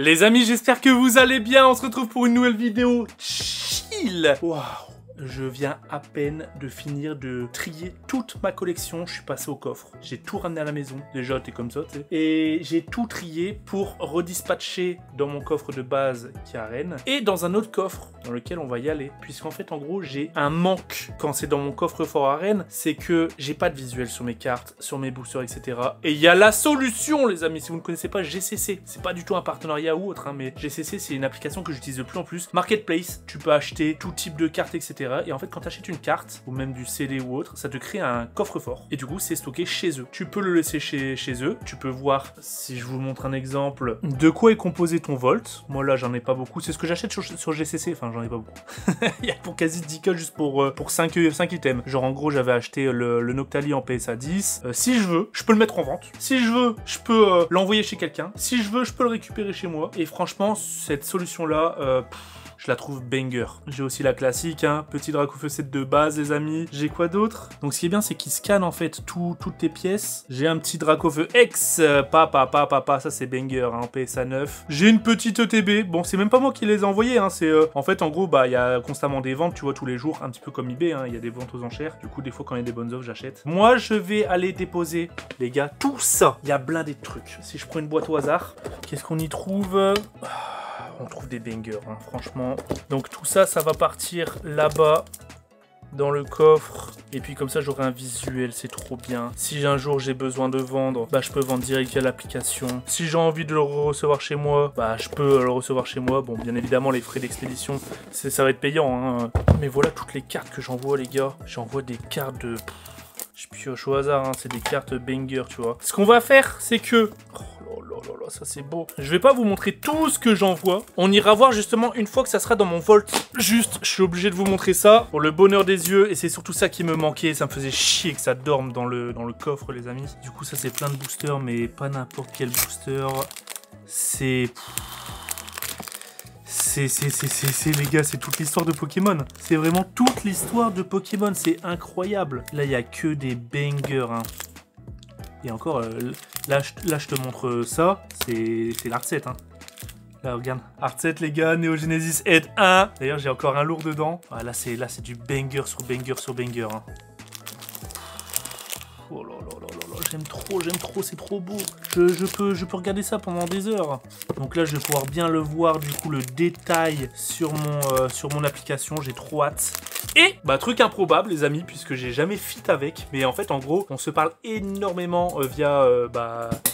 Les amis, j'espère que vous allez bien. On se retrouve pour une nouvelle vidéo chill. Waouh. Je viens à peine de finir de trier toute ma collection. Je suis passé au coffre. J'ai tout ramené à la maison. Déjà, t'es comme ça, tu sais. Et j'ai tout trié pour redispatcher dans mon coffre de base qui est à Rennes. Et dans un autre coffre dans lequel on va y aller. Puisqu'en fait, en gros, j'ai un manque quand c'est dans mon coffre fort à Rennes. C'est que j'ai pas de visuel sur mes cartes, sur mes boosters, etc. Et il y a la solution, les amis. Si vous ne connaissez pas GCC, c'est pas du tout un partenariat ou autre, hein, mais GCC, c'est une application que j'utilise de plus en plus. Marketplace, tu peux acheter tout type de cartes, etc. Et en fait, quand tu achètes une carte, ou même du CD ou autre, ça te crée un coffre-fort. Et du coup, c'est stocké chez eux. Tu peux le laisser chez eux. Tu peux voir, si je vous montre un exemple, de quoi est composé ton Volt. Moi, là, j'en ai pas beaucoup. C'est ce que j'achète sur GCC. Enfin, j'en ai pas beaucoup. Il y a pour quasi 10K juste pour 5 items. Genre, en gros, j'avais acheté le Noctali en PSA 10. Si je veux, je peux le mettre en vente. Si je veux, je peux l'envoyer chez quelqu'un. Si je veux, je peux le récupérer chez moi. Et franchement, cette solution-là... je la trouve banger. J'ai aussi la classique, hein, petit Dracofeu set de base, les amis. J'ai quoi d'autre? Donc ce qui est bien, c'est qu'il scanne en fait toutes tes pièces. J'ai un petit Dracofeu X, papa, ça c'est banger, hein, en PSA 9. J'ai une petite ETB. Bon, c'est même pas moi qui les ai envoyés, hein, c'est en fait, en gros, bah, il y a constamment des ventes, tu vois, tous les jours, un petit peu comme eBay, hein, il y a des ventes aux enchères. Du coup, des fois, quand il y a des bonnes offres, j'achète. Moi, je vais aller déposer, les gars, tout ça. Il y a blindé de trucs. Si je prends une boîte au hasard, qu'est-ce qu'on y trouve? On trouve des bangers, hein, franchement. Donc tout ça, ça va partir là-bas, dans le coffre. Et puis comme ça, j'aurai un visuel, c'est trop bien. Si un jour j'ai besoin de vendre, bah je peux vendre direct via l'application. Si j'ai envie de le recevoir chez moi, bah je peux le recevoir chez moi. Bon, bien évidemment, les frais d'expédition, ça va être payant, hein. Mais voilà toutes les cartes que j'envoie, les gars. J'envoie des cartes de... Je pioche au hasard, hein, c'est des cartes banger, tu vois. Ce qu'on va faire, c'est que... Oh, ça c'est beau. Je vais pas vous montrer tout ce que j'envoie. On ira voir justement une fois que ça sera dans mon Volt. Juste, je suis obligé de vous montrer ça pour le bonheur des yeux. Et c'est surtout ça qui me manquait. Ça me faisait chier que ça dorme dans le coffre, les amis. Du coup, ça c'est plein de boosters, mais pas n'importe quel booster. C'est... les gars, c'est toute l'histoire de Pokémon. C'est vraiment toute l'histoire de Pokémon. C'est incroyable. Là, il n'y a que des bangers, hein. Et encore, là, je te montre ça. C'est l'Art 7, hein. Là, regarde. Art 7, les gars. Neo Genesis Ed 1. D'ailleurs, j'ai encore un lourd dedans. Ah, là, c'est du banger sur banger sur banger, hein. Oh là là là là là, j'aime trop, c'est trop beau. Je peux regarder ça pendant des heures. Donc là, je vais pouvoir bien le voir, du coup, le détail sur mon application. J'ai trop hâte. Et, bah, truc improbable, les amis, puisque j'ai jamais fit avec. Mais en fait, en gros, on se parle énormément via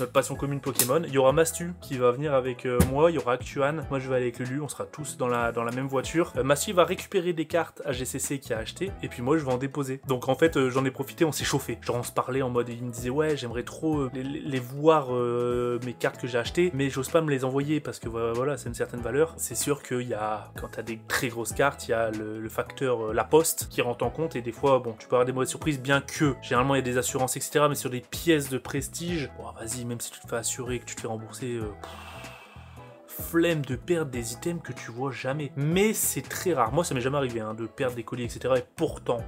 notre passion commune Pokémon. Il y aura Mastu qui va venir avec moi. Il y aura Actuan. Moi, je vais aller avec Lulu. On sera tous dans la même voiture. Mastu va récupérer des cartes à GCC qu'il a acheté. Et puis moi, je vais en déposer. Donc, en fait, j'en ai profité. On s'est chauffé. Genre, on se parlait en mode, il me disait, ouais, j'aimerais trop les voir, mes cartes que j'ai achetées. Mais j'ose pas me les envoyer parce que voilà, c'est une certaine valeur. C'est sûr qu'il y a, quand t'as des très grosses cartes, il y a le facteur la poste qui rentre en compte et des fois, bon, tu peux avoir des mauvaises surprises, bien que généralement il y a des assurances, etc. Mais sur des pièces de prestige, bon, vas-y, même si tu te fais assurer, que tu te fais rembourser, flemme de perdre des items que tu vois jamais. Mais c'est très rare. Moi, ça m'est jamais arrivé, hein, de perdre des colis, etc. Et pourtant,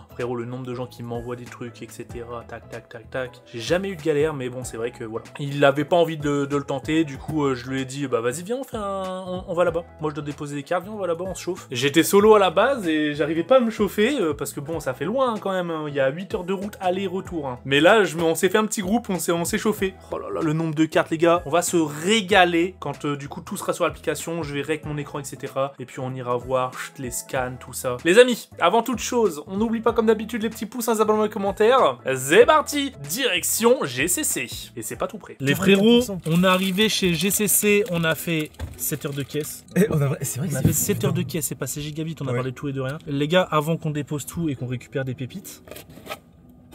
frérot, le nombre de gens qui m'envoient des trucs, etc. Tac. J'ai jamais eu de galère, mais bon, c'est vrai que voilà. Il avait pas envie de le tenter. Du coup, je lui ai dit, bah vas-y, viens, on va là-bas. Moi, je dois déposer des cartes, viens, on va là-bas, on se chauffe. J'étais solo à la base et j'arrivais pas à me chauffer parce que bon, ça fait loin, hein, quand même. Hein. Il y a 8 heures de route aller-retour. Hein. Mais là, on s'est fait un petit groupe, on s'est chauffé. Oh là là, le nombre de cartes, les gars. On va se régaler quand du coup tout sera sur l'application, je verrai avec mon écran, etc. Et puis on ira voir les scans, tout ça. Les amis, avant toute chose, on n'oublie pas comme d'habitude les petits pouces, un abonnement et commentaires. C'est parti, direction GCC. Et c'est pas tout près. Les frérots, on est arrivé chez GCC, on a fait 7 heures de caisse. C'est vrai on a fait 7 heures de caisse, c'est passé gigabit, on a parlé de tout et de rien. Les gars, avant qu'on dépose tout et qu'on récupère des pépites,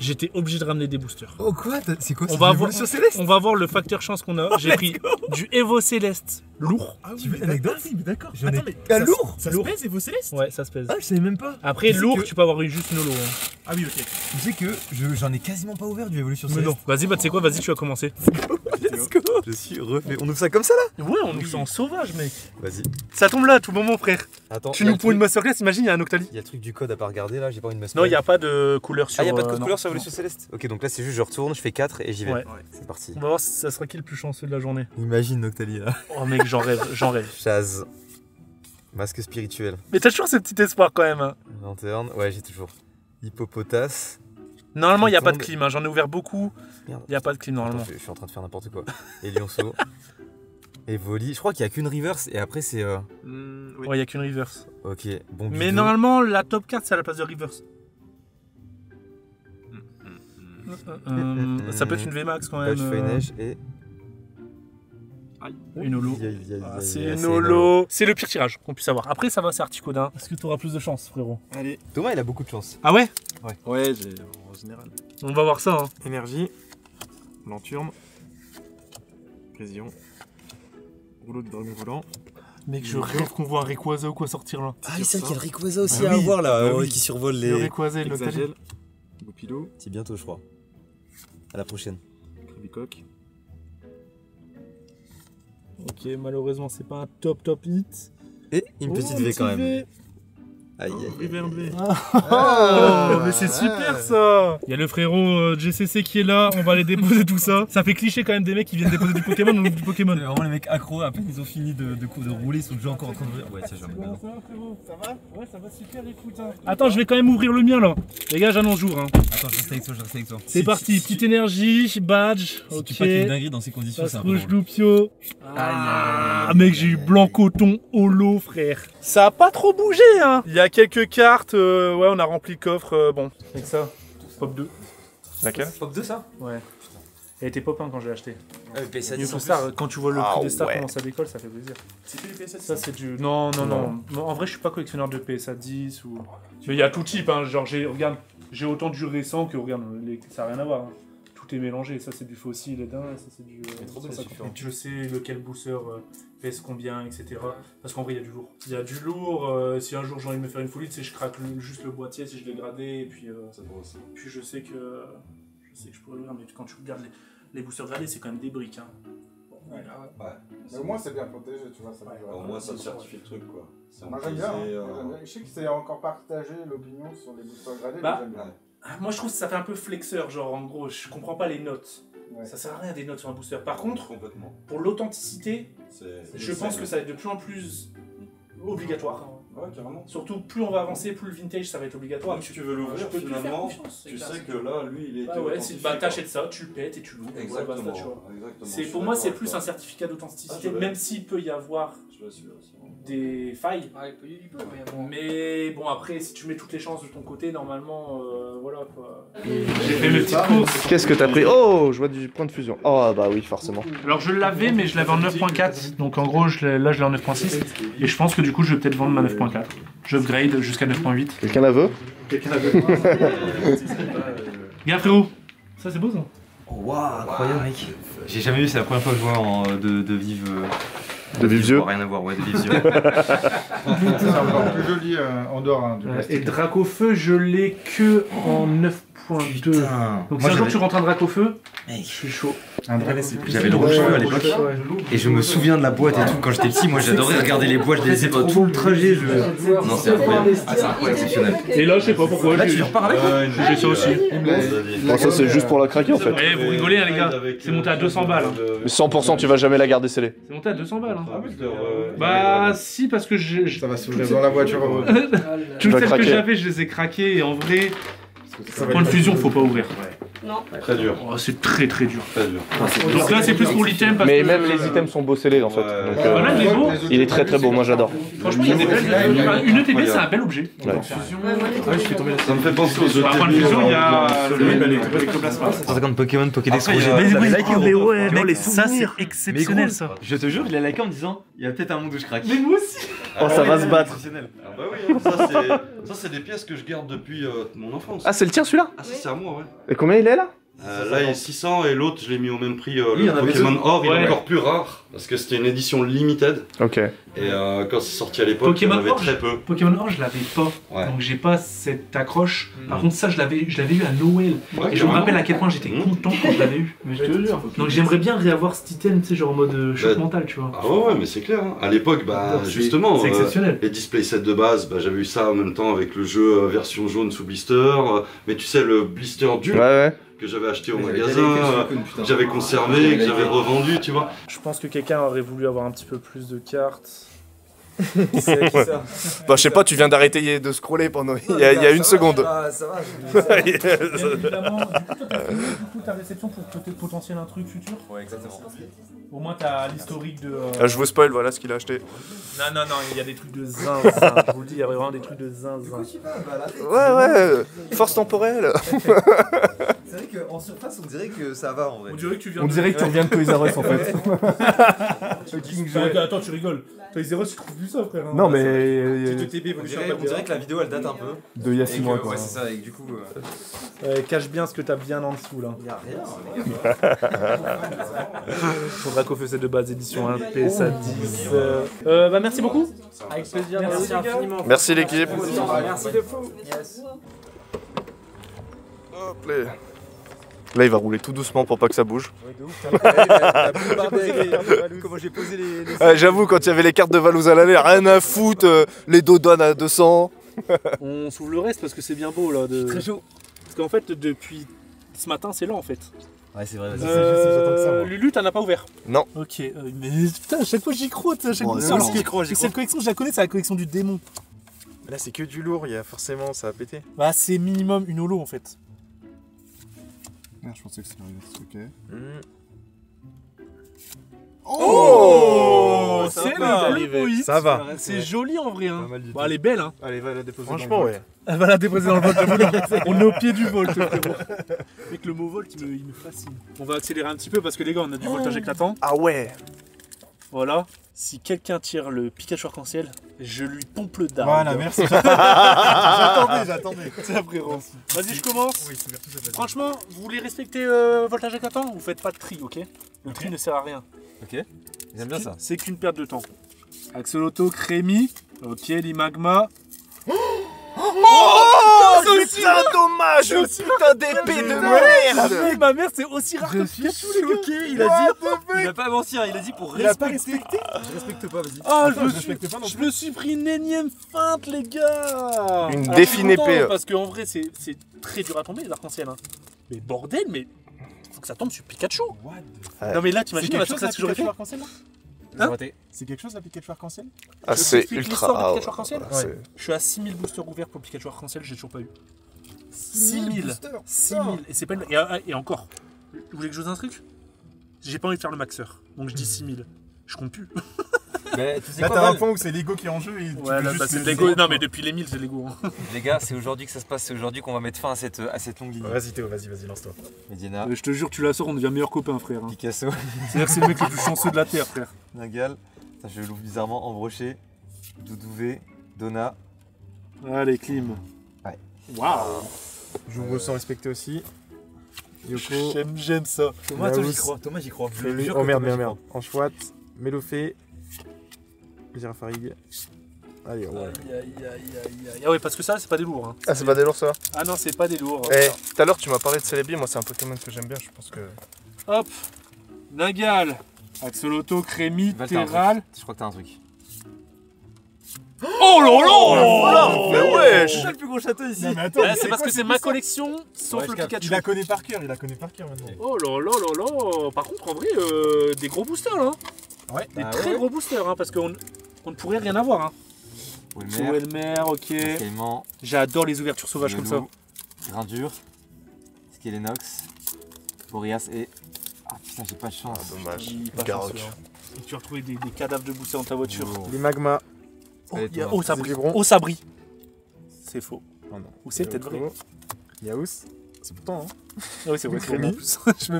j'étais obligé de ramener des boosters. Oh quoi? C'est quoi? On va voir le facteur chance qu'on a. J'ai pris du Evo Céleste lourd. Ah oui, l'anecdote? D'accord. Attends, mais lourd? Ça se pèse Evo Céleste? Ouais, ça se pèse. Ah, je savais même pas. Après, lourd, tu peux avoir eu juste une holo. Hein. Ah oui, ok. Tu sais que j'en ai quasiment pas ouvert du Evolution Céleste. Vas-y, bah tu sais quoi, vas-y, tu vas commencer. Let's go. Je suis refait. On ouvre ça comme ça là? Ouais, on ouvre ça en sauvage, mec. Vas-y. Ça tombe là à tout moment, frère. Attends. Tu nous poses une masterclass, imagine, il y a un Octali. Il y a le truc du code à pas regarder là, j'ai pas envie de me Non, il n'y a pas de couleur sur. Ah, il y a pas de code non. couleur sur Evolution Céleste? Ok, donc là c'est juste je retourne, je fais 4 et j'y vais. Ouais. C'est parti. On va voir si ça sera qui le plus chanceux de la journée. Imagine Noctali là. Oh, mec, j'en rêve, j'en rêve. Chaz. Masque spirituel. Mais t'as toujours ce petit espoir quand même. Hein. Lanterne, ouais, j'ai toujours. Hippopotas. Normalement, il n'y a pas de Tritonde. clim, hein. J'en ai ouvert beaucoup. Merde. Il n'y a pas de clim normalement. Attends, je suis en train de faire n'importe quoi. Et Lionceau. Et Voli. Je crois qu'il y a qu'une reverse et après c'est. Ouais, il n'y a qu'une reverse. Ok, bon. Mais Bidou. normalement, la top carte, c'est à la place de reverse. Ça peut être une VMAX quand même. Page Feuille-Neige et. Une holo. Aïe, aïe, aïe, Ah, aïe, c'est aïe, une holo. C'est le pire tirage qu'on puisse avoir. Après, ça va, c'est Articodin. Est-ce que tu auras plus de chance, frérot? Allez. Thomas, il a beaucoup de chance. Ah ouais? Ouais, j'ai en général. On va voir ça. Hein. Énergie. Lanturne. Précision. Rouleau de dragon volant. Mec, je rêve qu'on voit un Rayquaza ou quoi sortir là. Ah, oui, c'est vrai qu'il y a le Rayquaza aussi Ah à oui. avoir là, Bah oui. qui survole Le les. Rayquaza et le Noctali. Exagel. Bopilo. C'est bientôt, je crois. À la prochaine. Crébicoque. Ok, malheureusement, c'est pas un top hit. Et une petite Oh, V un quand petit même. V. Aïe, aïe, aïe. River V. Oh, mais c'est super ça! Il y a le frérot GCC qui est là, on va aller déposer tout ça. Ça fait cliché quand même des mecs qui viennent déposer du Pokémon, on ouvre du Pokémon. C'est vraiment les mecs accros, à peine ils ont fini de rouler, ils sont déjà encore en train de. Ouais, tiens, j'en ai Ça va, marre. frérot? Ça va? Ouais, ça va super, écoute. Hein. Attends, je vais quand même ouvrir le mien là. Les gars, j'annonce jour. Hein. Attends, je reste avec toi, je reste avec toi. C'est parti, petite énergie, badge. Si Ok. tu packs une dinguerie dans ces conditions, Ça c'est se un peu rouge drôle. Loupio. Ah, mec, j'ai eu blanc coton, holo, frère. Ça a pas trop bougé, hein. Il y a quelques cartes. Ouais, on a rempli le coffre. Bon, avec ça. Pop 2. Laquelle? Pop 2 ça? Ouais. Elle était pop 1 quand j'ai acheté. PSA Mieux 10 que en Star, plus. quand tu vois le Ah prix des stars, ouais. comment ça décolle, ça fait plaisir. C'était les PS7. Ça, c'est du. Non, non, non. En vrai, je suis pas collectionneur de PSA 10 ou. Mais il y a tout type, hein. Genre, regarde, j'ai autant du récent que, regarde, ça n'a rien à voir. Hein. Tout est mélangé. Ça, c'est du fossile et d'un, ça, c'est du. trop belle, 150. différent. Je sais lequel booster pèse combien, etc. Parce qu'en vrai, il y a du lourd. Il y a du lourd. Si un jour j'ai envie de me faire une folie, tu sais, je craque juste le boîtier si je l'ai gradé. Et puis, puis je sais que je pourrais l'ouvrir. Mais quand tu regardes les boosters gradés, c'est quand même des briques. Hein. Ouais. Mais au moins c'est bien protégé, tu vois. Ça Au moins ça certifie le truc quoi. C'est Moi j'aime bien. autorisé, Je sais que c'est encore partagé l'opinion sur les boosters gradés, Bah, mais j'aime bien. Moi, je trouve que ça fait un peu flexeur. Genre, en gros, je comprends pas les notes. Ouais. Ça sert à rien des notes sur un booster. Par contre, complètement. pour l'authenticité, C'est- je pense que ça va être de plus en plus obligatoire. Ouais, carrément. Surtout, plus on va avancer, plus le vintage ça va être obligatoire. Toi, si tu veux l'ouvrir, Je peux plus faire finalement, confiance, c'est tu clair. sais que là, lui, il est. Bah ouais, bah t'achètes ça, tu le pètes et tu l'ouvres. Voilà, Exactement. basta, tu vois. Exactement. C'est, Je pour suis moi, d'accord c'est avec plus toi. un certificat d'authenticité, Ah, je vais. même s'il peut y avoir Je vais suivre aussi. des failles. Ah, il peut, mais bon. Mais bon, après, si tu mets toutes les chances de ton côté, normalement, voilà quoi. J'ai fait mes petites courses. Qu'est-ce que t'as pris? Oh, je vois du point de fusion. Oh, bah oui, forcément. Alors je l'avais, mais je l'avais en 9.4. Donc en gros, là je l'ai en 9.6. Et je pense que du coup, je vais peut-être vendre ma 9.4. Je upgrade jusqu'à 9.8. Quelqu'un la veut? Quelqu'un a vu. Regarde frérot. Ça c'est beau ça. Waouh, incroyable mec. J'ai jamais vu, c'est la première fois que je vois de vive. De vive yeux. Rien à voir, ouais, de vive yeux. C'est encore plus joli en dehors hein, du Et plastique. Dracofeu, je l'ai que en 9.2. Putain. Donc si Moi, un jour j'avais- tu rentres un Dracofeu, Mec, je suis chaud. Un dragon, c'est plus. J'avais le rouge feu à l'époque. Ouais. Et je me souviens de la boîte et tout quand j'étais petit. Moi j'adorais regarder les boîtes, je les ai tout le trajet. Non, c'est incroyable. Ah, c'est incroyable, exceptionnel. Et là, je sais pas pourquoi. Là, tu repars avec J'ai ça aussi. Bon, ça, c'est juste pour la craquer en fait. Eh, vous rigolez, hein, les gars. C'est monté à 200 balles. Hein. Mais 100%, tu vas jamais la garder scellée. C'est monté à 200 balles. Hein. Ah, Bah, si, parce que Ça va s'ouvrir dans la voiture. toutes vas celles que craquer. j'avais, je les ai craquées. Et en vrai, point de fusion, faut pas ouvrir. Non. Très dur. Oh, c'est très très dur. Très dur. Donc là, c'est plus pour l'item. parce Mais que- même les items sont beau scellés en fait. Ouais. Donc, Voilà, il est beau. il est très très beau, moi j'adore. Franchement, il y a des belles. Une ETB, c'est un bel objet. Ouais. Ça me fait penser aux Par point de fusion, il y a le ectoplasma. 150 Pokémon, Pokédex Après, il y Roger. a- Mais ouais, mec, ça c'est exceptionnel ça. Je te jure, je l'ai liké en me disant, il y a peut-être un monde où je craque. Mais moi aussi. Oh, ça va se battre. Exceptionnel. Ah bah oui, ça c'est des pièces que je garde depuis mon enfance. Ah, c'est le tien celui-là? Ah ça c'est à moi ouais. Et combien il est là? Là, il est 600 et l'autre, je l'ai mis au même prix. il y en Le avait Pokémon Or, il Ouais. est encore plus rare parce que c'était une édition limited. Ok. Et quand c'est sorti à l'époque, il y en Pokémon avait Or, très peu. Pokémon Or, je l'avais pas. Ouais. Donc j'ai pas cette accroche. Par contre, ça, je l'avais eu à Noël. Ouais, Et je me rappelle à quel point j'étais content quand je l'avais eu. Mais je te jure. Donc j'aimerais bien réavoir cet item, tu sais, genre en mode choc Bah, mental, tu vois. Ah ouais, mais c'est clair. Hein. À l'époque, bah, C'est- justement, c'est exceptionnel. les display sets de base, bah, j'avais eu ça en même temps avec le jeu version jaune sous blister. Mais tu sais, le blister dur Ouais. que j'avais acheté au Mais magasin, que j'avais conservé, que j'avais revendu, tu vois. Je pense que quelqu'un aurait voulu avoir un petit peu plus de cartes. Bah, je sais pas, tu viens d'arrêter de scroller pendant. Il y a une seconde. Ah, ça va. Évidemment, du coup, ta réception pour potentiel un truc futur. Ouais, exactement. Au moins, t'as l'historique de. Je vous spoil, voilà ce qu'il a acheté. Non, il y a des trucs de zinzin. Je vous le dis, il y a vraiment des trucs de zinzin. Ouais, force temporelle. C'est vrai qu'en surface, on dirait que ça va en vrai. On dirait que tu viens On dirait que tu reviens de Toys R Us en fait. Attends, tu rigoles. Toys R Us, tu trouves plus ça, frère. hein. Non mais TB, On dirait que la vidéo elle date un peu. de il y a Et 6 que, mois quoi. ouais, c'est ça, et que du coup. Cache bien ce que t'as bien en dessous, là. Y a rien, les gars. Faudra qu'on fasse de base édition 1P, ça 10. Bah, merci beaucoup. Avec plaisir. Merci infiniment. Merci l'équipe. Merci de fou. Hop là. Là, il va rouler tout doucement pour pas que ça bouge. Comment j'ai posé les. J'avoue, quand il y avait les cartes de Valouz à l'année, rien à foutre, les Dodon à 200. On s'ouvre le reste parce que c'est bien beau, là. Très chaud. Parce qu'en fait, depuis ce matin, c'est lent, en fait. Ouais, c'est vrai, Lulu, t'en as pas ouvert? Non. Ok, mais putain, à chaque fois j'y crois, à chaque fois. non, j'y crois. Cette collection, je la connais, c'est la collection du démon. Là c'est que du lourd, il y a forcément ça a pété. Bah, c'est minimum une holo en fait. Merde, je pensais que c'était arrivé. Ok. Oh, ça c'est va. le Boïs. Ça va. C'est joli en vrai. Hein. Pas mal du Bon, tout. elle est belle. Hein. Allez, va la déposer. Franchement, ouais. Elle va la déposer dans le volt. On est au pied du volt, frérot. Avec le mot volt, il me fascine. On va accélérer un petit peu parce que les gars, on a du voltage éclatant. Ah ouais. Voilà. Si quelqu'un tire le Pikachu arc-en-ciel, je lui pompe le dard. Voilà, merci. J'attendais. Tiens, frérot. Vas-y, je commence. Franchement, vous voulez respecter voltage éclatant? Vous faites pas de tri, ok? Le tri ne sert à rien. Ok. J'aime bien ça. C'est qu'une perte de temps. Axolotl, Crémy, ok, l'Imagma. Oh, putain, dommage. Putain d'épée de merde. Ah, ma mère, c'est aussi rare que Pikachu, les gars. Il a dit. Il a pas menti, il a dit pour Il a pas respecter. Je respecte pas, vas-y. Ah, Attends, je respecte pas non je me suis pris une énième feinte, les gars. Une Alors, défine je suis content, épée. Parce qu'en vrai, c'est très dur à tomber, les arc-en-ciel. Hein. Mais bordel, mais faut que ça tombe sur Pikachu. Ouais. Non, mais là, t'imagines la success que j'aurais fait? Hein C'est quelque chose la Pikachu arc-en-ciel? Ah, Je c'est t'explique ultra. l'histoire de Ah, Pikachu arc-en-ciel. c'est- Je suis à 6000 boosters ouverts pour le Pikachu arc-en-ciel, j'ai toujours pas eu. 6000 6000 Et c'est pas une... et encore, vous voulez que je vous dise un truc? J'ai pas envie de faire le maxeur, donc je dis 6000. Je compte plus. Mais tu sais Là quoi, t'as un Val point où c'est Lego qui est en jeu et tu Ouais, peux là, juste bah, c'est les- de Lego. Non, mais depuis les 1000, c'est Lego. Hein. Les gars, c'est aujourd'hui que ça se passe, c'est aujourd'hui qu'on va mettre fin à cette longue ligne. Vas-y Théo, vas-y, lance-toi. Mediana, Je te jure, tu la sors, on devient meilleurs copains, frère. Hein. Picasso, C'est-à-dire que c'est le mec le plus chanceux de la Terre, frère. Nagal, ça je l'ouvre bizarrement, Embroché, Doudouvé, Donna. Allez, Klim. Ouais. Waouh. J'ouvre sans respecter aussi. Yoko. J'aime ça. Thomas, toi, j'y crois. Thomas, j'y crois. Oh merde. Anchouat, Mélofée, Girafarig. Allez, ouais. Ah ouais, parce que ça, c'est pas des lourds. Hein. Ah, c'est pas des lourds ça? Ah non, c'est pas des lourds. Eh, tout à l'heure, tu m'as parlé de Celebi. Moi, c'est un Pokémon que j'aime bien. Je pense que. Hop. Nagal. Axolotl, Crémy, Val, t'as un Terral. Je crois que t'as un truc. Oh là là. Mais wesh. le plus gros château ici. Non, mais attends, Ah, mais c'est parce quoi, que c'est ma collection, sauf Ouais, le je capte. Pikachu. Il la connaît par cœur, maintenant. Oh là là là là. Par contre, en vrai, des gros boosters là. Ouais. Des Ah très ouais. gros boosters, hein, parce qu'on ne pourrait rien avoir. Hein. Wilmer, Elmer, ok. Caïman, J'adore les ouvertures sauvages comme ça. Melou, Grindure, Skelenox, Boreas et... Ah putain, j'ai pas de chance. Ah, dommage. Il est pas Garrock. chanceux, hein. Et tu as retrouvé des cadavres de boosters dans ta voiture. Oh. Les magmas. Oh, Allez, il y a... Thomas. oh, ça brille. Zébibron. Oh, ça brille. C'est faux. Oh non. Ou c'est peut-être vrai. Yaous. C'est pourtant, hein. Ah oui, c'est vrai. Crémy. En plus. je me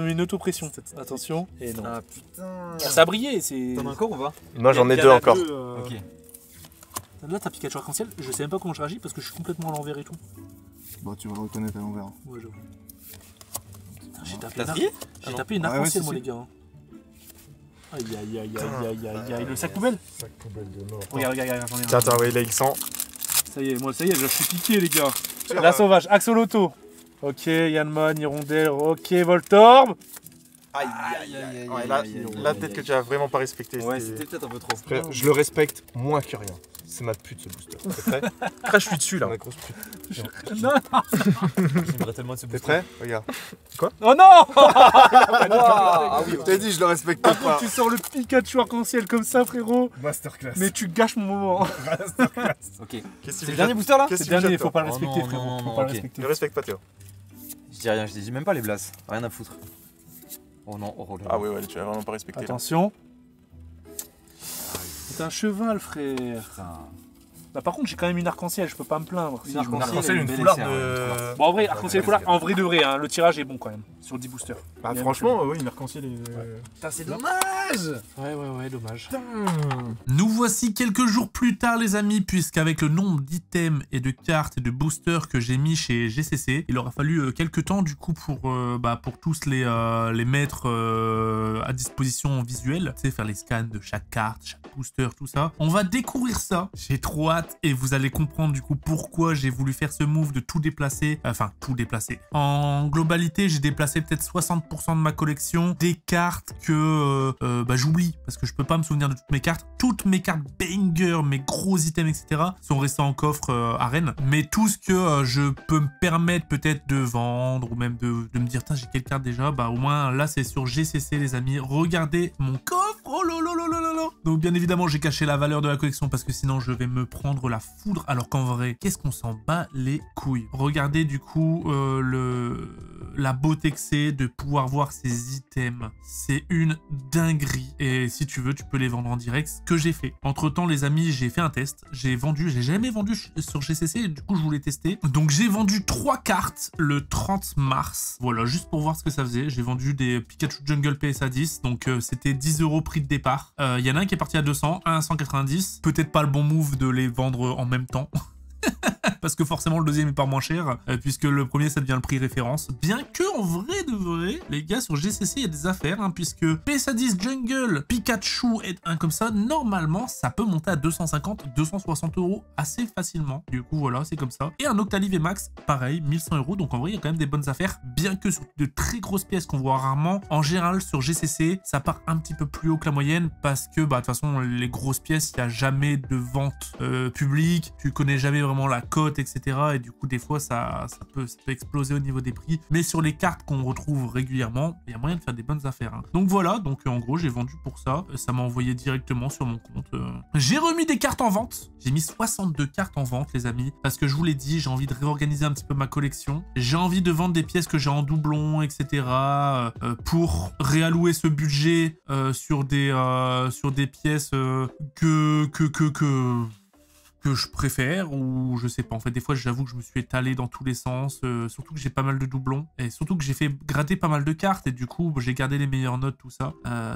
mets une autopression. Attention. Et non. Ah putain. Ah, ça a brillé. C'est... T'en as encore ou pas? Moi, j'en ai Il y en deux a encore. Ok. Là, t'as Pikachu arc-en-ciel. Je sais même pas comment je réagis parce que je suis complètement à l'envers et tout. Bon, tu vas le reconnaître à l'envers. Ouais, j'avoue. J'ai tapé, T'as trié? j'ai tapé une Ah ouais, arc-en-ciel, si, moi, si. les gars. Aïe, aïe, aïe, aïe, aïe, aïe, aïe. Le sac poubelle? Sac poubelle de mort. Regarde, regarde, regarde. Tiens, attends, ouais, là, il sent. Ça y est, moi, ça y est, je suis piqué, les gars. La sauvage, Axolotl. Ok, Yanman, Hirondelle, ok, Voltorb. Aïe, aïe, aïe, ouais, là peut-être que tu as vraiment pas respecté. Ouais, c'était peut-être un peu trop. Frère, je le respecte moins que rien. C'est ma pute ce booster. T'es prêt? Crache-lui dessus là. La grosse pute. Non, non. J'aimerais tellement de ce T'es booster. prêt? Regarde. Oh non. Ah oui, Je t'ai dit, je le respecte pas. Tu sors le Pikachu arc-en-ciel comme ça, frérot. Masterclass. Mais tu gâches mon moment. ok. Qu'est-ce C'est le dernier booster là? Qu'est-ce C'est que le tu me dernier, jettes, faut toi pas le Oh respecter, non, frérot. non, Faut non, pas le ok. respecter. Ne respecte pas Théo. Je dis rien, je dis même pas les blasts. Rien à foutre. Oh non, oh là là. Ah ouais, ouais, tu vas vraiment pas respecter. là. Attention. C'est un cheval, frère. Putain. Bah, par contre, j'ai quand même une arc-en-ciel, je peux pas me plaindre. Oui, Si, je une m'en arc-en-ciel, fous. une une belle foularde essai, de. Bon, en vrai, arc-en-ciel foulard, en vrai de vrai, hein, le tirage est bon quand même, sur 10 boosters. Bah, franchement, oui, une arc-en-ciel est. Putain, c'est dommage. Ouais, dommage. Nous voici quelques jours plus tard les amis, puisqu'avec le nombre d'items et de cartes et de boosters que j'ai mis chez GCC, il aura fallu quelques temps du coup pour tous les mettre à disposition visuelle, tu sais, faire les scans de chaque carte, chaque booster, tout ça. On va découvrir ça, j'ai trop hâte et vous allez comprendre du coup pourquoi j'ai voulu faire ce move de tout déplacer, enfin tout déplacer. En globalité, j'ai déplacé peut-être 60% de ma collection, des cartes que j'oublie parce que je peux pas me souvenir de toutes mes cartes. Toutes mes cartes banger, mes gros items, etc. sont restés en coffre à Rennes. Mais tout ce que je peux me permettre peut-être de vendre ou même de me dire, j'ai quelle carte déjà, bah au moins là c'est sur GCC les amis. Regardez mon coffre, oh là. Donc bien évidemment j'ai caché la valeur de la collection parce que sinon je vais me prendre la foudre. Alors qu'en vrai, qu'est-ce qu'on s'en bat les couilles. Regardez du coup la beauté que c'est de pouvoir voir ces items. C'est une dinguerie. Et si tu veux, tu peux les vendre en direct. Ce que j'ai fait. Entre temps, les amis, j'ai fait un test. J'ai jamais vendu sur GCC. Et du coup, je voulais tester. Donc, j'ai vendu 3 cartes le 30 mars. Voilà, juste pour voir ce que ça faisait. J'ai vendu des Pikachu Jungle PSA 10. Donc, c'était 10 € prix de départ. Il y en a un qui est parti à 200, un à 190. Peut-être pas le bon move de les vendre en même temps. Parce que forcément le deuxième est pas moins cher, puisque le premier ça devient le prix référence. Bien que en vrai de vrai, les gars, sur GCC il y a des affaires, hein, puisque PSA 10 Jungle, Pikachu et un comme ça, normalement ça peut monter à 250-260 € assez facilement. Du coup voilà, c'est comme ça. Et un Octalive Max, pareil, 1100 €. Donc en vrai il y a quand même des bonnes affaires, bien que sur de très grosses pièces qu'on voit rarement. En général sur GCC ça part un petit peu plus haut que la moyenne, parce que bah de toute façon les grosses pièces, il n'y a jamais de vente publique, tu connais jamais vraiment la cote, etc. Et du coup, des fois, ça peut exploser au niveau des prix. Mais sur les cartes qu'on retrouve régulièrement, il y a moyen de faire des bonnes affaires. Hein. Donc voilà, donc en gros, j'ai vendu pour ça. Ça m'a envoyé directement sur mon compte. J'ai remis des cartes en vente. J'ai mis 62 cartes en vente, les amis. Parce que je vous l'ai dit, j'ai envie de réorganiser un petit peu ma collection. J'ai envie de vendre des pièces que j'ai en doublon, etc. Pour réallouer ce budget sur des pièces que je préfère, ou je sais pas. En fait, des fois, j'avoue que je me suis étalé dans tous les sens, surtout que j'ai pas mal de doublons, et surtout que j'ai fait gratter pas mal de cartes, et du coup, j'ai gardé les meilleures notes, tout ça.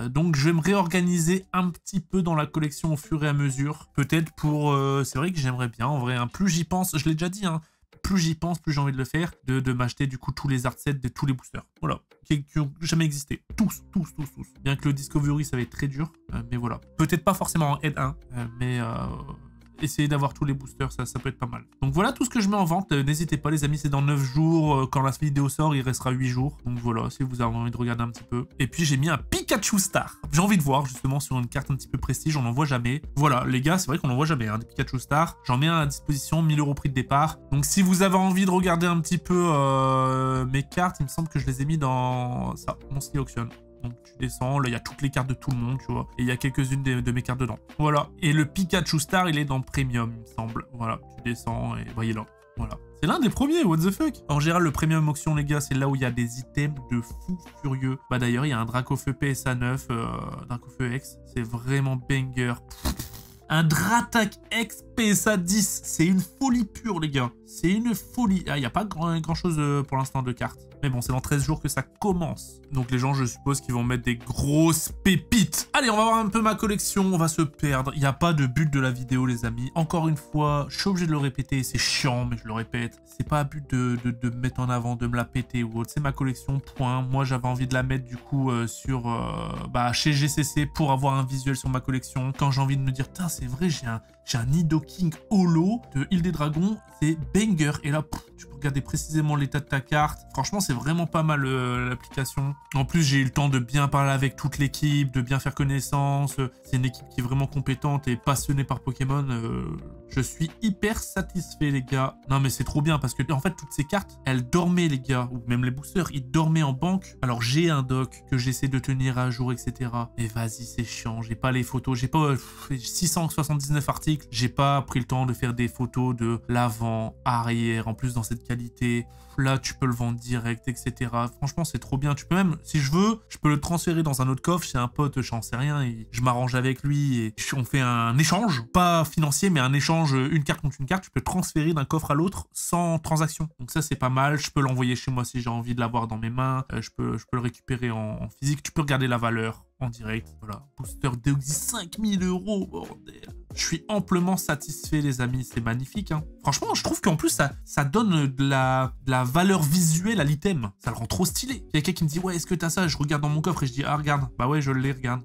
Donc, je vais me réorganiser un petit peu dans la collection au fur et à mesure. Peut-être pour... c'est vrai que j'aimerais bien, en vrai, hein, plus j'y pense, je l'ai déjà dit, hein, plus j'y pense, plus j'ai envie de le faire, de m'acheter du coup tous les art sets de tous les boosters. Voilà, qui ont jamais existé. Tous. Bien que le Discovery, ça va être très dur, mais voilà. Peut-être pas forcément en Aide 1, mais... essayer d'avoir tous les boosters, ça peut être pas mal. Donc voilà tout ce que je mets en vente. N'hésitez pas les amis, c'est dans 9 jours. Quand la vidéo sort, il restera 8 jours. Donc voilà, si vous avez envie de regarder un petit peu. Et puis j'ai mis un Pikachu Star. J'ai envie de voir justement sur une carte un petit peu prestige, on n'en voit jamais. Voilà les gars, c'est vrai qu'on n'en voit jamais, hein, des Pikachu Star. J'en mets un à disposition, 1000 € prix de départ. Donc si vous avez envie de regarder un petit peu mes cartes, il me semble que je les ai mis dans ça, mon Monthly Auction. Donc tu descends, là il y a toutes les cartes de tout le monde, tu vois. Et il y a quelques-unes de mes cartes dedans. Voilà. Et le Pikachu Star, il est dans Premium, il me semble. Voilà, tu descends et voyez là. Voilà. C'est l'un des premiers, what the fuck. En général, le Premium Auction, les gars, c'est là où il y a des items de fou furieux. Bah d'ailleurs, il y a un Dracofeu PSA 9, Dracofeu X. C'est vraiment banger. Un Dratak X PSA 10, c'est une folie pure, les gars. C'est une folie. Ah, il n'y a pas grand chose pour l'instant de cartes. Mais bon, c'est dans 13 jours que ça commence. Donc les gens, je suppose qu'ils vont mettre des grosses pépites. Allez, on va voir un peu ma collection, on va se perdre. Il n'y a pas de but de la vidéo, les amis. Encore une fois, je suis obligé de le répéter, c'est chiant, mais je le répète. C'est pas un but de me mettre en avant, de me la péter ou autre. C'est ma collection, point. Moi, j'avais envie de la mettre du coup chez GCC pour avoir un visuel sur ma collection. Quand j'ai envie de me dire, putain, c'est vrai, j'ai un Nido King holo de Île des Dragons, c'est banger. Et là, tu peux regarder précisément l'état de ta carte. Franchement, c'est vraiment pas mal l'application. En plus, j'ai eu le temps de bien parler avec toute l'équipe, de bien faire connaissance. C'est une équipe qui est vraiment compétente et passionnée par Pokémon. Je suis hyper satisfait, les gars. Non, mais c'est trop bien parce que, en fait, toutes ces cartes, elles dormaient, les gars. Ou même les boosters, ils dormaient en banque. Alors, j'ai un doc que j'essaie de tenir à jour, etc. Mais vas-y, c'est chiant. J'ai pas les photos. J'ai pas 679 articles. J'ai pas pris le temps de faire des photos de l'avant, arrière. En plus, dans cette qualité. Là, tu peux le vendre direct, etc. Franchement, c'est trop bien. Tu peux même, si je veux, je peux le transférer dans un autre coffre chez un pote, j'en sais rien. Et je m'arrange avec lui et on fait un échange. Pas financier, mais un échange, une carte contre une carte. Tu peux transférer d'un coffre à l'autre sans transaction. Donc ça, c'est pas mal. Je peux l'envoyer chez moi si j'ai envie de l'avoir dans mes mains. Je peux le récupérer en physique. Tu peux regarder la valeur en direct. Voilà. Booster Deoxys, 5000 €, bordel. Je suis amplement satisfait, les amis. C'est magnifique, hein. Franchement, je trouve qu'en plus, ça donne de la valeur visuelle à l'item. Ça le rend trop stylé. Il y a quelqu'un qui me dit, ouais, est-ce que t'as ça? Je regarde dans mon coffre et je dis, ah, regarde. Bah ouais, je l'ai, regarde.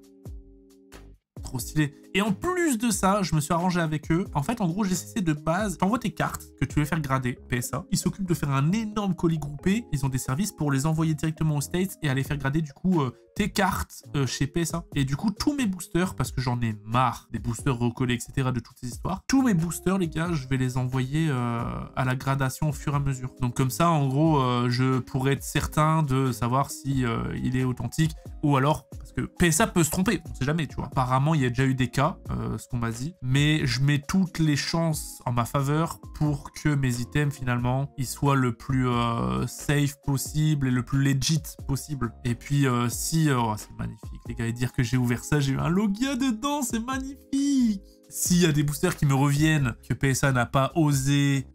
Trop stylé. Et en plus de ça, je me suis arrangé avec eux. En fait, en gros, GCC de base, t'envoies tes cartes que tu veux faire grader, PSA. Ils s'occupent de faire un énorme colis groupé. Ils ont des services pour les envoyer directement aux States et aller faire grader, du coup, tes cartes chez PSA. Et du coup, tous mes boosters, parce que j'en ai marre des boosters recollés, etc., de toutes ces histoires, tous mes boosters, les gars, je vais les envoyer à la gradation au fur et à mesure. Donc comme ça, en gros, je pourrais être certain de savoir si il est authentique ou alors, parce que PSA peut se tromper, on sait jamais, tu vois. Apparemment, il y a déjà eu des cas, ce qu'on m'a dit, mais je mets toutes les chances en ma faveur pour que mes items, finalement, ils soient le plus safe possible et le plus legit possible. Et puis, si... oh, c'est magnifique, les gars, et dire que j'ai ouvert ça, j'ai eu un Logia dedans, c'est magnifique. S'il y a des boosters qui me reviennent, que PSA n'a pas osé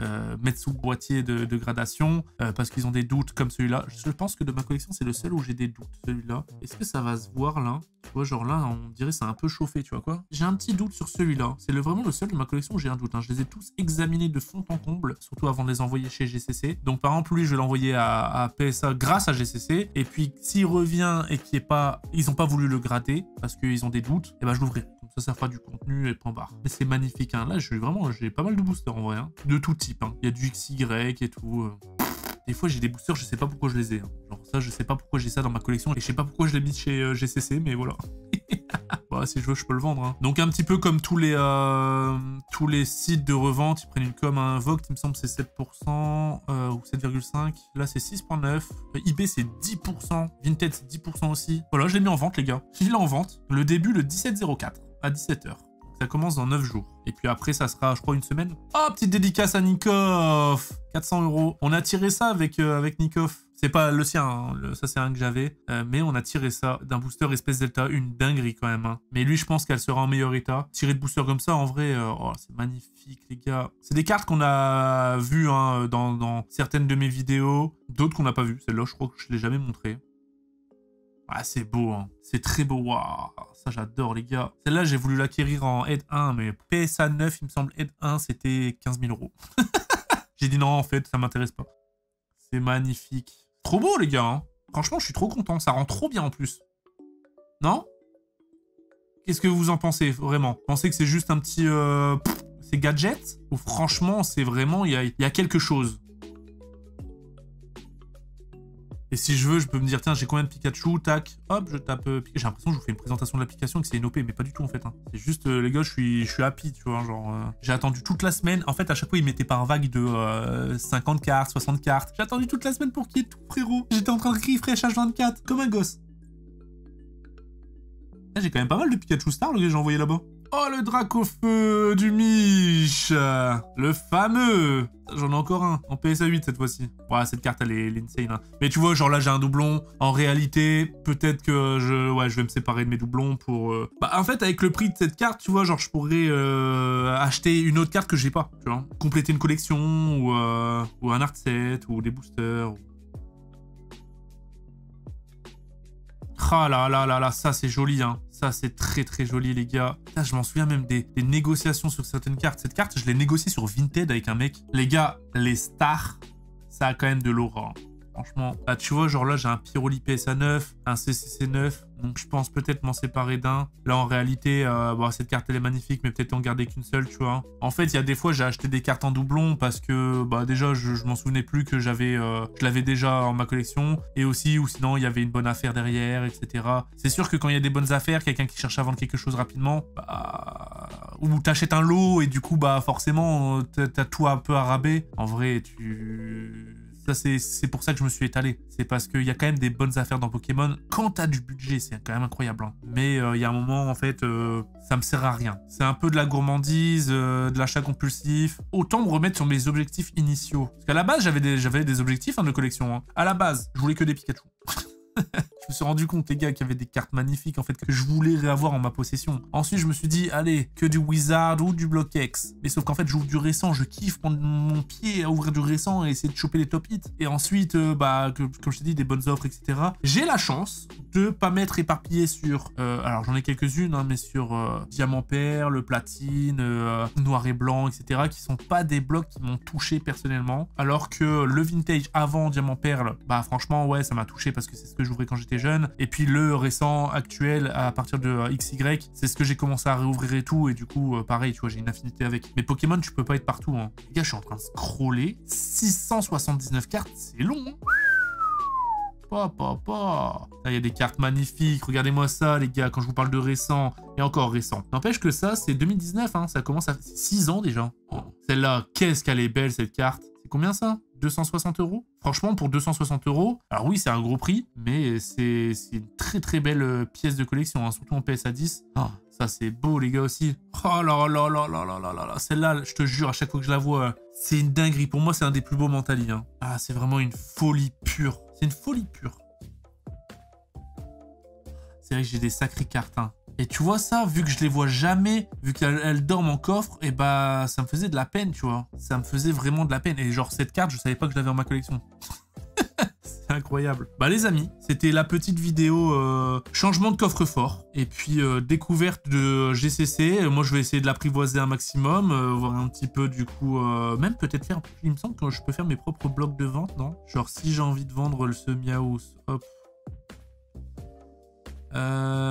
mettre sous le boîtier de gradation, parce qu'ils ont des doutes comme celui-là, je pense que de ma collection, c'est le seul où j'ai des doutes, celui-là. Est-ce que ça va se voir, là? Tu vois, genre là, on dirait que c'est un peu chauffé, tu vois quoi? J'ai un petit doute sur celui-là. C'est vraiment le seul de ma collection où j'ai un doute, hein. Je les ai tous examinés de fond en comble, surtout avant de les envoyer chez GCC. Donc, par exemple, lui, je vais l'envoyer à PSA grâce à GCC. Et puis, s'il revient et qu'ils n'ont pas voulu le grader, parce qu'ils ont des doutes, et ben je l'ouvrirai. Ça fera du contenu et point barre. Mais c'est magnifique, hein. Là, j'ai pas mal de boosters en vrai, hein. De tout type, hein. Il y a du XY et tout. Des fois, j'ai des boosters, je sais pas pourquoi je les ai, hein. Genre ça, je sais pas pourquoi j'ai ça dans ma collection et je sais pas pourquoi je l'ai mis chez GCC, mais voilà. Bah, si je veux, je peux le vendre, hein. Donc un petit peu comme tous les sites de revente, ils prennent une com à un Vogt, il me semble c'est 7% ou 7,5. Là, c'est 6,9. eBay, c'est 10%. Vinted, c'est 10% aussi. Voilà, je l'ai mis en vente, les gars. Il est en vente. Le début, le 17/04 à 17 h. Ça commence dans 9 jours. Et puis après, ça sera, je crois, une semaine. Oh, petite dédicace à Nikoff, 400 €. On a tiré ça avec Nikoff. C'est pas le sien, hein. Ça c'est un que j'avais. Mais on a tiré ça d'un booster espèce Delta. Une dinguerie quand même, hein. Mais lui, je pense qu'elle sera en meilleur état. Tirer de booster comme ça, en vrai, oh, c'est magnifique, les gars. C'est des cartes qu'on a vues, hein, dans certaines de mes vidéos. D'autres qu'on n'a pas vues. Celle-là, je crois que je l'ai jamais montrée. Ah, c'est beau, hein. C'est très beau. Waouh, ça, j'adore, les gars. Celle-là, j'ai voulu l'acquérir en Aide 1, mais PSA 9, il me semble, Aide 1, c'était 15 000 €. J'ai dit non, en fait, ça m'intéresse pas. C'est magnifique. Trop beau, les gars, hein. Franchement, je suis trop content. Ça rend trop bien, en plus. Non? Qu'est-ce que vous en pensez, vraiment? Pensez que c'est juste un petit... c'est gadget? Ou franchement, c'est vraiment... Il y a quelque chose. Et si je veux, je peux me dire, tiens, j'ai combien de Pikachu, tac, hop, je tape Pikachu. J'ai l'impression que je vous fais une présentation de l'application et que c'est une OP, mais pas du tout en fait, hein. C'est juste, les gars, je suis happy, tu vois, genre, j'ai attendu toute la semaine. En fait, à chaque fois, ils mettaient par vague de 50 cartes, 60 cartes. J'ai attendu toute la semaine pour qu'il y ait tout, frérot. J'étais en train de refresh H24, comme un gosse. Là, j'ai quand même pas mal de Pikachu Star, le gars, j'ai envoyé là-bas. Oh, le Dracofeu du Mich, le fameux. J'en ai encore un, en PSA 8 cette fois-ci. Ouais, cette carte, elle est insane, hein. Mais tu vois, genre là, j'ai un doublon. En réalité, peut-être que je vais me séparer de mes doublons pour... Bah, en fait, avec le prix de cette carte, tu vois, genre, je pourrais acheter une autre carte que j'ai pas, tu vois. Compléter une collection, ou un art set, ou des boosters. Ah là là là là, ça c'est joli, hein. Ça c'est très très joli, les gars. Putain, je m'en souviens même des négociations sur certaines cartes. Cette carte, je l'ai négociée sur Vinted avec un mec. Les gars, les stars, ça a quand même de l'aura. Franchement, là, tu vois, genre là, j'ai un Pyroli PSA 9, un CCC 9. Donc, je pense peut-être m'en séparer d'un. Là, en réalité, bon, cette carte, elle est magnifique, mais peut-être en garder qu'une seule, tu vois. En fait, il y a des fois, j'ai acheté des cartes en doublon parce que, bah, déjà, je m'en souvenais plus que je l'avais déjà en ma collection. Et aussi, ou sinon, il y avait une bonne affaire derrière, etc. C'est sûr que quand il y a des bonnes affaires, quelqu'un qui cherche à vendre quelque chose rapidement, bah, ou t'achètes un lot et du coup, bah, forcément, t'as tout un peu à rabais. En vrai, ça, c'est pour ça que je me suis étalé. C'est parce qu'il y a quand même des bonnes affaires dans Pokémon. Quand t'as du budget, c'est quand même incroyable. Hein. Mais il y a un moment, en fait, ça me sert à rien. C'est un peu de la gourmandise, de l'achat compulsif. Autant me remettre sur mes objectifs initiaux. Parce qu'à la base, j'avais des objectifs de collection. Hein. À la base, je voulais que des Pikachu. Je me suis rendu compte, les gars, qu'il y avait des cartes magnifiques, en fait, que je voulais réavoir en ma possession. Ensuite, je me suis dit, allez, que du Wizard ou du Block X. Mais sauf qu'en fait, j'ouvre du récent, je kiffe prendre mon pied à ouvrir du récent et essayer de choper les top hits. Et ensuite, bah, comme je t'ai dit, des bonnes offres, etc. J'ai la chance de pas m'être éparpillé sur... alors, j'en ai quelques-unes, hein, mais sur Diamant Perle, Platine, Noir et Blanc, etc. qui sont pas des blocs qui m'ont touché personnellement. Alors que le Vintage avant Diamant Perle, bah, franchement, ouais, ça m'a touché parce que c'est ce que j'ouvrais quand j'étais jeune. Et puis le récent actuel à partir de XY, c'est ce que j'ai commencé à réouvrir et tout. Et du coup, pareil, tu vois, j'ai une affinité avec. Mais Pokémon, tu peux pas être partout. Hein. Les gars, je suis en train de scroller. 679 cartes, c'est long. Hein. Il y a des cartes magnifiques. Regardez-moi ça, les gars, quand je vous parle de récent. Et encore récent. N'empêche que ça, c'est 2019. Hein. Ça commence à 6 ans déjà. Oh. Celle-là, qu'est-ce qu'elle est belle, cette carte. C'est combien ça ? 260 €. Franchement, pour 260 €, alors oui, c'est un gros prix, mais c'est une très très belle pièce de collection, hein, surtout en PSA 10. Oh, ça, c'est beau, les gars, aussi. Oh là là là là là là là là. Celle-là, je te jure, à chaque fois que je la vois, c'est une dinguerie. Pour moi, c'est un des plus beaux Mentali. Hein. Ah, c'est vraiment une folie pure. C'est une folie pure. C'est vrai que j'ai des sacrées cartes, hein. Et tu vois ça, vu que je les vois jamais, vu qu'elles dorment en coffre, et bah ça me faisait de la peine, tu vois. Ça me faisait vraiment de la peine. Et genre cette carte, je savais pas que je l'avais en ma collection. C'est incroyable. Bah les amis, c'était la petite vidéo changement de coffre-fort. Et puis découverte de GCC. Moi je vais essayer de l'apprivoiser un maximum, voir un petit peu du coup, même peut-être faire, il me semble que je peux faire mes propres blocs de vente, non? Genre si j'ai envie de vendre ce Miaus, hop.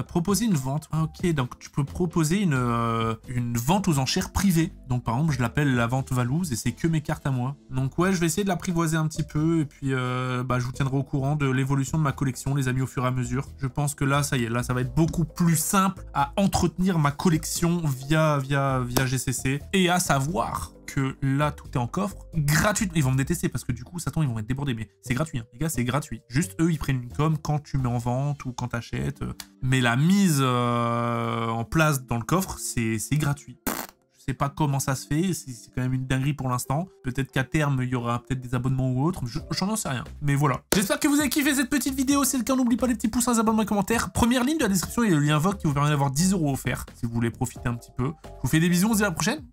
Proposer une vente. Ah, ok, donc tu peux proposer une vente aux enchères privée. Donc par exemple, je l'appelle la vente Valouse et c'est que mes cartes à moi. Donc ouais, je vais essayer de l'apprivoiser un petit peu et puis bah, je vous tiendrai au courant de l'évolution de ma collection, les amis, au fur et à mesure. Je pense que là, ça y est, là, ça va être beaucoup plus simple à entretenir ma collection via GCC et à savoir que là, tout est en coffre, gratuit. Ils vont me détester parce que du coup, Satan, ils vont être débordés. Mais c'est gratuit, hein. Les gars, c'est gratuit. Juste, eux, ils prennent une com quand tu mets en vente ou quand tu achètes. Mais la mise en place dans le coffre, c'est gratuit. Je sais pas comment ça se fait. C'est quand même une dinguerie pour l'instant. Peut-être qu'à terme, il y aura peut-être des abonnements ou autre. J'en sais rien. Mais voilà. J'espère que vous avez kiffé cette petite vidéo. C'est le cas, n'oubliez pas les petits pouces, les abonnements et commentaires. Première ligne de la description, il y a le lien VOG qui vous permet d'avoir 10 € offerts si vous voulez profiter un petit peu. Je vous fais des bisous. On se dit à la prochaine.